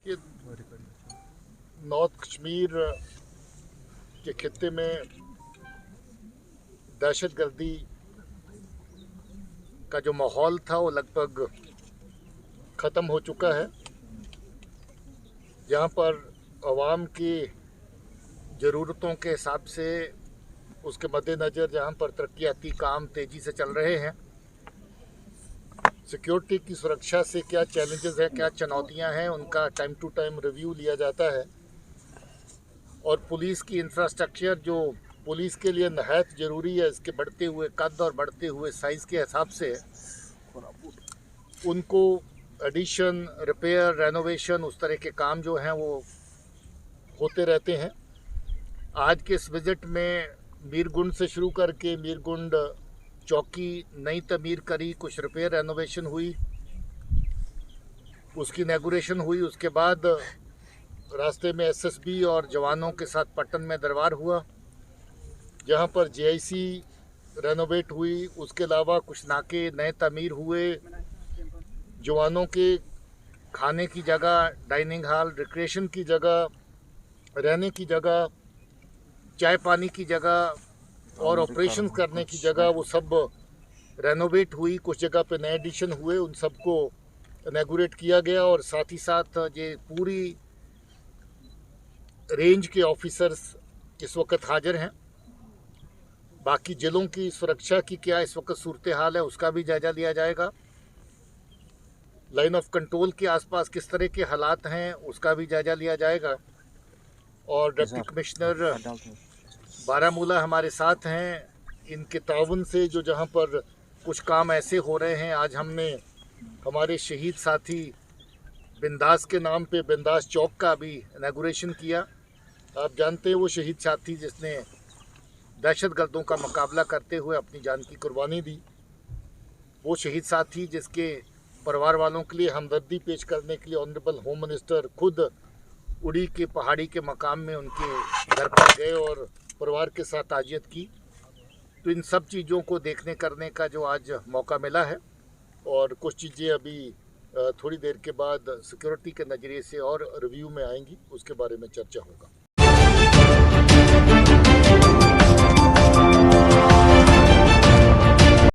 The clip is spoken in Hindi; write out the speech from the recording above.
ये नॉर्थ कश्मीर के खित्ते में दहशतगर्दी का जो माहौल था वो लगभग ख़त्म हो चुका है। जहाँ पर आवाम की ज़रूरतों के हिसाब से उसके मद्देनज़र जहाँ पर तरक्याती काम तेज़ी से चल रहे हैं, सिक्योरिटी की सुरक्षा से क्या चैलेंजेस हैं, क्या चुनौतियां हैं, उनका टाइम टू टाइम रिव्यू लिया जाता है। और पुलिस की इंफ्रास्ट्रक्चर जो पुलिस के लिए नहायत ज़रूरी है, इसके बढ़ते हुए कद और बढ़ते हुए साइज़ के हिसाब से उनको एडिशन, रिपेयर, रेनोवेशन, उस तरह के काम जो हैं वो होते रहते हैं। आज के इस विज़िट में मीरगुंड से शुरू करके मीरगुंड चौकी नई तमीर करी, कुछ रिपेयर रेनोवेशन हुई, उसकी इनॉग्रेशन हुई। उसके बाद रास्ते में एसएसबी और जवानों के साथ पट्टन में दरबार हुआ, जहां पर जेआईसी रेनोवेट हुई। उसके अलावा कुछ नाके नए तमीर हुए, जवानों के खाने की जगह, डाइनिंग हॉल, रिक्रिएशन की जगह, रहने की जगह, चाय पानी की जगह और ऑपरेशन करने की जगह, वो सब रेनोवेट हुई। कुछ जगह पे नए एडिशन हुए, उन सबको इनॉग्रेट किया गया। और साथ ही साथ ये पूरी रेंज के ऑफिसर्स इस वक्त हाजिर हैं। बाकी ज़िलों की सुरक्षा की क्या इस वक्त सूरत हाल है, उसका भी जायज़ा लिया जाएगा। लाइन ऑफ कंट्रोल के आसपास किस तरह के हालात हैं, उसका भी जायज़ा लिया जाएगा। और डिप्टी कमिश्नर बारामूला हमारे साथ हैं। इनके ताउन से जो जहां पर कुछ काम ऐसे हो रहे हैं, आज हमने हमारे शहीद साथी बिंदास के नाम पे बिंदास चौक का भी इनॉग्रेशन किया। आप जानते हैं वो शहीद साथी जिसने दहशतगर्दों का मुकाबला करते हुए अपनी जान की कुर्बानी दी, वो शहीद साथी जिसके परिवार वालों के लिए हमदर्दी पेश करने के लिए ऑनरेबल होम मिनिस्टर खुद उड़ी के पहाड़ी के मकाम में उनके घर पर गए और परिवार के साथ ताज़ियत की। तो इन सब चीज़ों को देखने करने का जो आज मौका मिला है, और कुछ चीज़ें अभी थोड़ी देर के बाद सिक्योरिटी के नज़रिए से और रिव्यू में आएंगी, उसके बारे में चर्चा होगा।